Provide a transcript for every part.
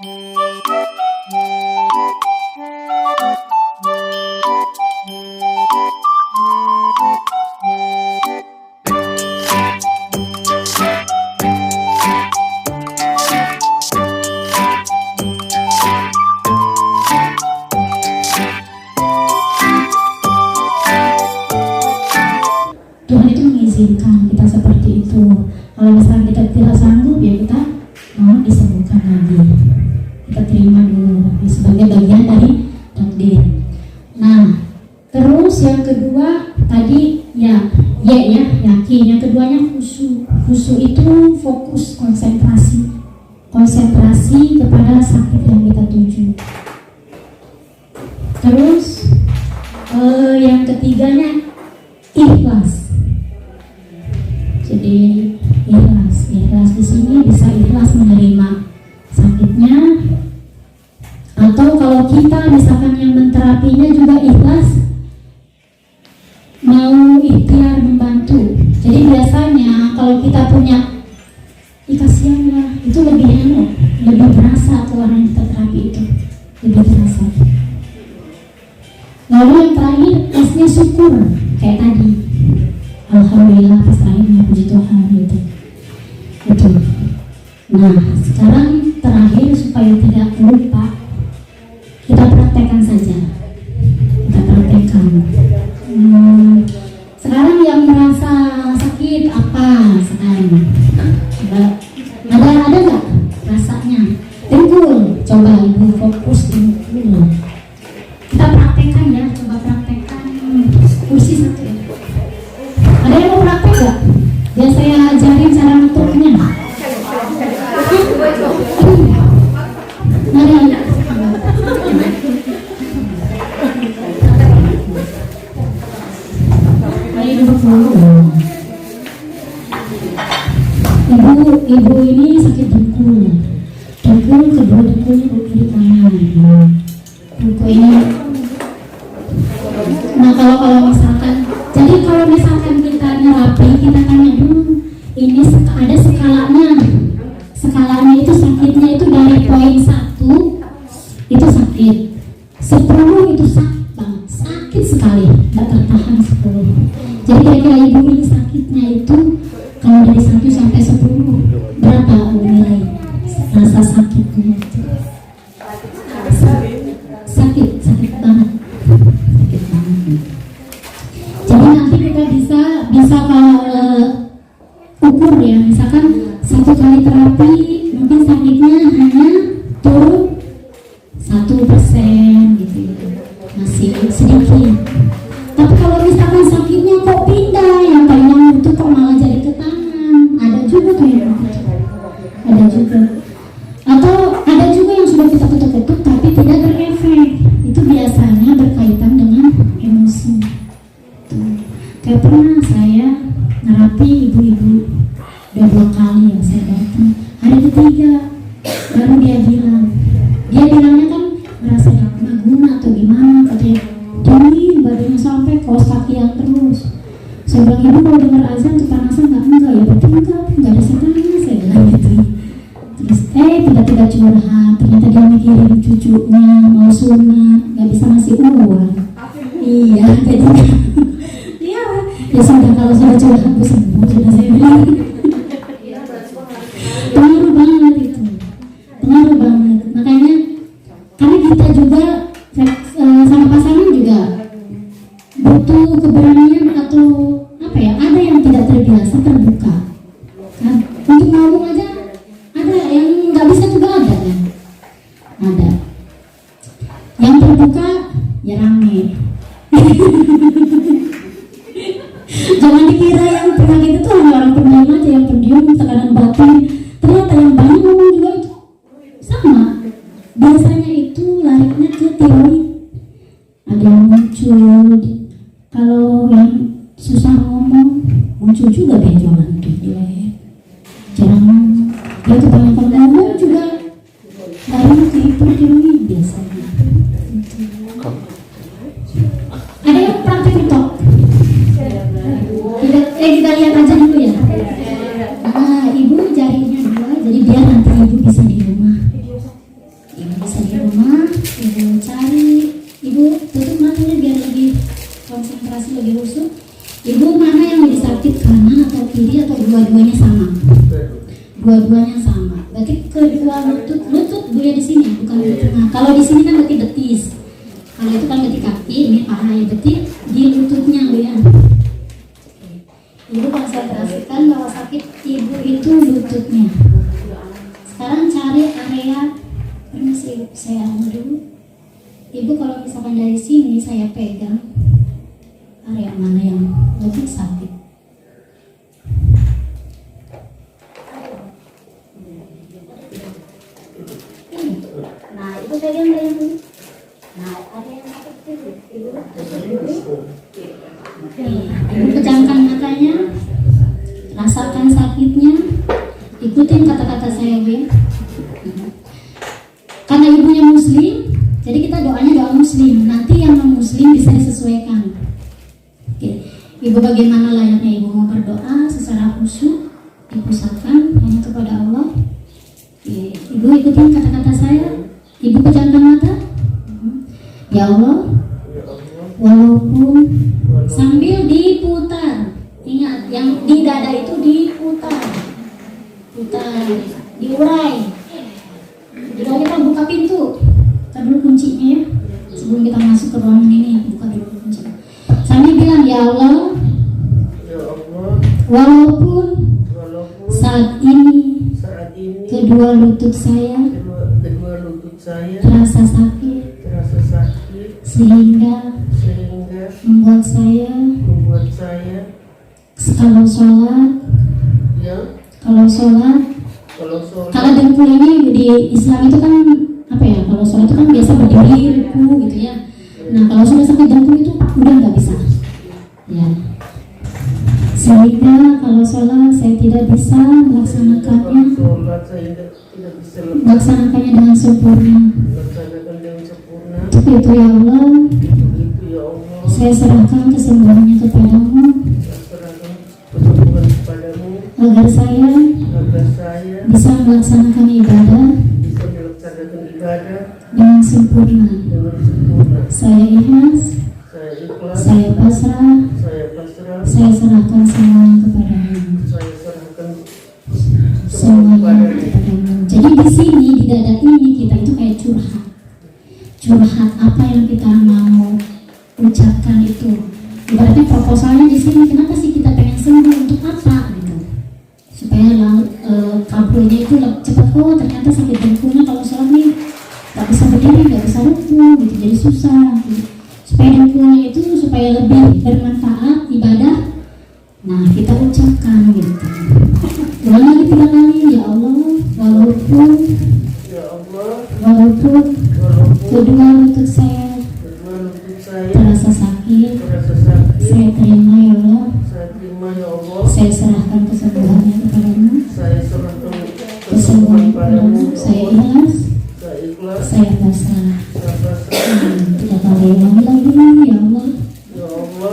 Tuhan itu mengizinkan kita seperti itu. Kalau misalnya kita tidak sanggup, ya kita mau disembuhkan lagi. Kita terima dulu sebagai bagian dari takdir. Nah, terus yang kedua tadi yakin. Yang keduanya khusyuk. Khusyuk itu fokus, konsentrasi kepada sakit yang kita tuju. Terus yang ketiganya ikhlas. Jadi ikhlas di sini bisa ikhlas menerima sakitnya, atau kalau kita misalkan yang menterapinya juga ikhlas mau ikhtiar membantu. Jadi biasanya kalau kita punya kasihan lah, itu lebih berasa ke orang yang kita terapi itu lebih berasa. Lalu yang terakhir esnya syukur kayak tadi. Alhamdulillah, pasrahnya puji Tuhan gitu. Itu. Nah, sekarang terakhir supaya tidak lupa, kita praktekkan saja. Sekarang yang merasa sakit apa sekarang? Ada nggak rasanya? Dengkul. Coba ibu fokus dengkul. Kita praktekkan ya. Coba praktekkan kursi satu ya. Ada yang mau praktek nggak? Biar saya ajarin cara nutuknya. Ada. Ibu ini sakit dengkul kedua dengkulnya di kiri kanan. Dengkul ini. Nah kalau misalkan, jadi kalau misalkan kita nerapi, kita tanya dulu, ini ada skalanya itu sakitnya itu dari poin 1 itu sakit, 10 itu sakit sekali, nggak tertahan 10. Jadi kira-kira ibu ini sakitnya itu kalau dari 1 sampai 10 berapa nilai rasa sakitnya itu? Sakit banget. Jadi nanti kita bisa ukur ya, misalkan 1 kali terapi mungkin sakitnya hanya turun 1% gitu, masih sedikit. Tapi kalau misalkan sakitnya kok pindah, yang tadinya itu kok malah jadi ke tangan, ada juga tuh yang ada juga. Atau ada juga yang sudah kita ketuk-ketuk tapi tidak berefek. Itu biasanya berkaitan dengan emosi. Kayak pernah saya nerapi ibu-ibu 2 kali ya, saya datang. Hari ketiga baru dia bilangnya kan merasa gak guna atau gimana, katanya dingin badannya sampai kaos kaki yang terus. Saya bilang, ibu kalau dengar azan kepanasan enggak ya? Berarti enggak ada setannya, saya bilang gitu. Terus tiba-tiba curhat, ternyata dia mikirin cucunya mau sunat, gak bisa ngasih uang. Iya, jadi ya sudah, kalau sudah curhat aku sembuh, sudah saya bilang. Pengaruh banget itu, makanya karena kita juga sama pasangan juga butuh keberanian atau apa ya, ada yang tidak terbiasa terbuka. Nah, untuk ngomong aja ada yang nggak bisa juga ada kan? Ada yang terbuka ya rame. Jangan dikira yang penyakit itu hanya orang pendiam aja, yang pendiam tekanan batin. Ternyata yang banyak ngomong juga itu sama. Biasanya itu larinya ke tiroid. Ada yang muncul, kalau yang susah ngomong muncul juga benjolan tuh di leher. Jarang ngomong. Dia kebanyakan ngomong juga larinya ke hipertiroid biasanya. Ada yang praktek itu? Kita lihat aja dulu ya. Ibu jarinya 2, jadi biar nanti ibu bisa di rumah. ibu cari, ibu tutup matanya biar lebih konsentrasi, lebih khusyuk. Ibu mana yang lebih sakit, kanan atau kiri atau dua-duanya sama? Dua-duanya sama. Berarti kedua lutut Bu ya di sini, bukan di tengah. Kalau di sini kan berarti betis. Kalau itu kan berarti kaki, ini paha ya, berarti di lututnya Bu ya. Ibu konsentrasikan bahwa sakit ibu itu lututnya. Sekarang cari area, permisi saya dulu. Ibu kalau misalkan dari sini saya pegang area mana yang lebih sakit. Nah, ibu pegang dulu. Nah, area yang sakit itu ibu pejamkan matanya, rasakan sakitnya, ikutin kata-kata saya Bu ya. Karena ibunya muslim, jadi kita doanya doa muslim. Nanti yang non muslim bisa disesuaikan. Oke. Ibu bagaimana layaknya ibu mau berdoa secara khusyuk, dipusatkan hanya kepada Allah. Oke. Ibu ikutin kata-kata saya. Ibu pejamkan mata. Ya Allah, walaupun sambil diputar, ingat yang di dada itu diputar, diurai. Jika kita buka pintu, kita dulu kuncinya ya, sebelum kita masuk ke ruangan ini, buka dulu kunci. Sambil bilang, ya Allah, walaupun saat ini kedua lutut saya terasa sakit, sehingga membuat saya kalau sholat kalau dengkul ini di Islam itu kan apa ya, kalau sholat itu kan biasa berdiri ruku gitu ya. Nah kalau sudah sampai dengkul itu udah nggak bisa ya, sehingga kalau sholat saya tidak bisa melaksanakannya dengan sempurna. Itu ya Allah, saya serahkan kesembuhannya kepadamu, agar saya bisa melaksanakan ibadah dengan sempurna. Saya ikhlas, saya pasrah, saya serahkan semuanya kepadamu. Semuanya kepadamu. Jadi di sini di dada ini kita itu kayak curhat apa yang kita mau ucapkan itu. Ibaratnya proposalnya di sini, kenapa sih kita pengen sembuh, untuk apa gitu, supaya kabulnya itu cepat. Oh ternyata sakit dengkulnya kalau sholat nih nggak bisa berdiri, nggak bisa ruku gitu, jadi susah gitu. Supaya dengkulnya itu supaya lebih bermanfaat ibadah, nah kita ucapkan gitu. Ulang lagi 3 kali, ya Allah, walaupun kedua lutut saya terasa sakit, saya terima ya Allah, saya serahkan kesembuhannya kepadamu, kesembuhan kepadamu, saya ikhlas, saya pasrah. 3 kali ulangi lagi, ya Allah,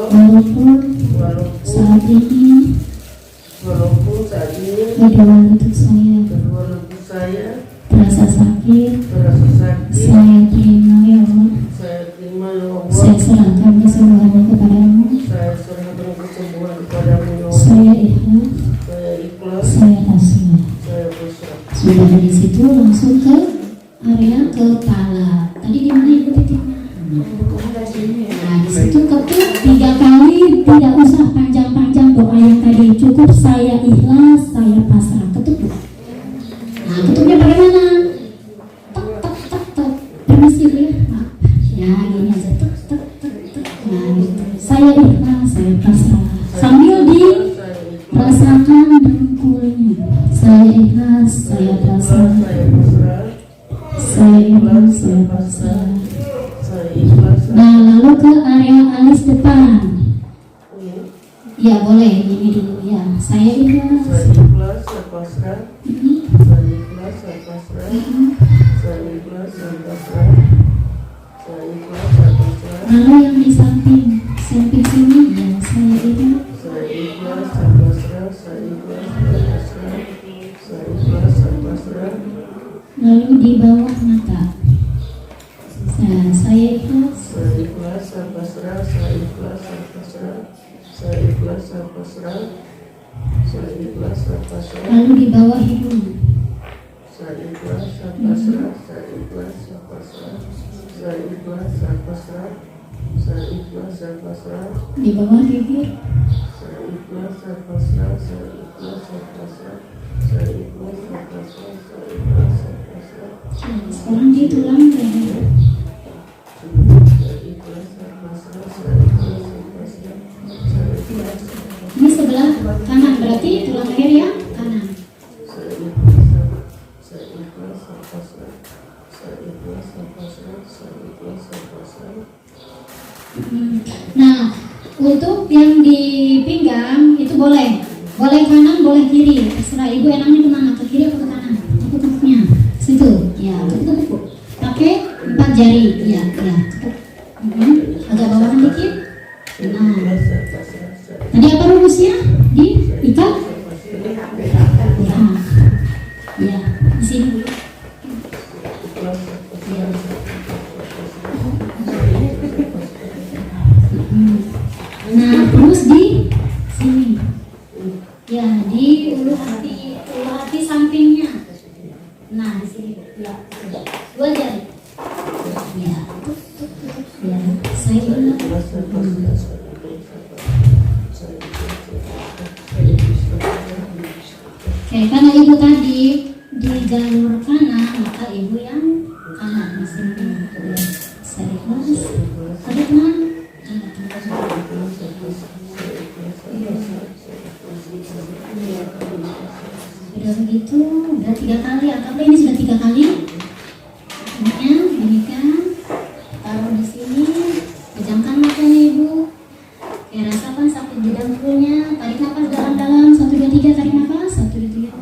walaupun saat ini kedua lutut saya terasa sakit, saya terima ya Allah, saya serahkan kesembuhannya kepadamu, saya ikhlas, saya pasrah. Sudah dari situ langsung ke area kepala. Tadi di mana ibu titiknya? Nah di situ ketuk 3 kali, tidak usah panjang-panjang doa yang tadi, cukup saya ikhlas, saya pasrah. Ketuk. Nah ketupnya bagaimana? Tek. Permisi ya. Ya gini aja, tek. Nah gitu. Saya ikhlas, saya pasrah. Sambil dirasakan dengkulnya. Saya ikhlas, saya pasrah. Saya ikhlas, saya pasrah. Nah lalu ke area alis depan. Ya boleh, ini dulu ya. Saya ikhlas, saya pasrah. Lalu yang di samping sini ya, saya ikhlas, lalu di bawah mata Nah, saya ikhlas. Saya ikhlas, saya pasrah. Saya ikhlas, saya pasrah. Saya ikhlas, saya pasrah. Saya ikhlas, saya pasrah. Lalu di bawah hidung. Saya ikhlas, saya pasrah. Saya ikhlas, saya pasrah. Saya ikhlas, saya pasrah. Saya ikhlas, saya pasrah. Di bawah bibir. Saya ikhlas, saya pasrah. Saya ikhlas, saya pasrah. Saya ikhlas, saya pasrah. Saya ikhlas, saya pasrah. Nah, sekarang di tulang leher. Saya ikhlas, saya pasrah. Saya ikhlas, saya pasrah. Saya ikhlas, saya pasrah. Ini sebelah kanan, berarti tulang leher yang kanan. Saya ikhlas, saya ikhlas, saya pasrah. Saya ikhlas, saya pasrah. Saya ikhlas, saya pasrah. Nah, untuk yang di pinggang itu boleh kanan, boleh kiri, terserah ibu enaknya kemana, ke kiri atau ke kanan, tekuk-tekuknya, situ, ya, tekuk-tekuk. Pakai 4 jari, ya, tekuk. Agak bawahan dikit. Nah, tadi apa rumusnya? Diikat? Ya, di sini. Nah, terus di sini. Ya, di ulu hati sampingnya. Nah, di sini. Ya, 2 jari. Ya, saya ingat. Oke, karena ibu tadi di jalur kanan, maka ibu yang kanan di sini. Saya ikhlas. Ada teman? Sudah begitu, udah 3 kali. Anggaplah ini sudah 3 kali. Ini kan, taruh di sini, pejamkan matanya ibu. Ya, rasakan sakit di dengkulnya. Tarik nafas dalam-dalam. 1, 2, 3, tarik nafas. 1, 2, 3.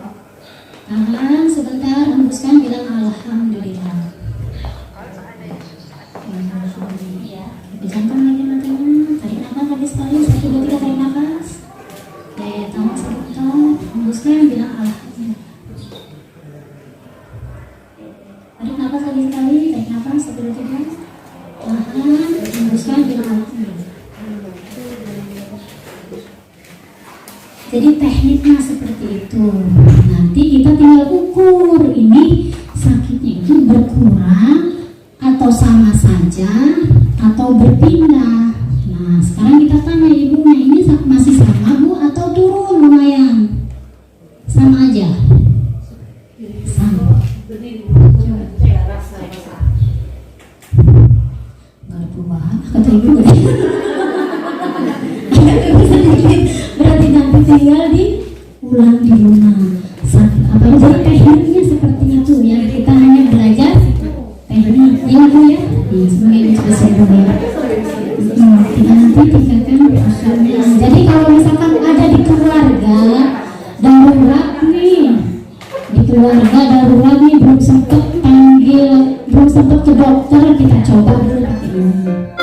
Tahan sebentar, hembuskan, bilang alhamdulillah. Ya, pejamkan lagi matanya. Tarik nafas lagi sekali. 1, 2, 3, tarik nafas. Ya, tahan sebentar, hembuskan, bilang alhamdulillah. Tarik nafas lagi sekali. Tarik nafas. 1, 2, 3. Tahan, hembuskan, bilang alhamdulillah. Jadi tekniknya seperti itu. Nanti kita tinggal ukur ini sakitnya itu berkurang atau sama saja atau berpindah. Nah, sekarang kita tanya ibunya, ini masih sama bu atau turun lumayan? Sama aja. Sama. Gak ada perubahan. Kata ibu gak berarti nanti tinggal diulang di rumah. Apa jadi tekniknya seperti itu ya, kita hanya belajar teknik ya bu ya. Sebagai inspirasi ya. Kita nanti tinggalkan usulnya. Jadi kalau misalkan ada di keluarga darurat nih, belum sempat ke dokter, kita coba dulu pakai ini.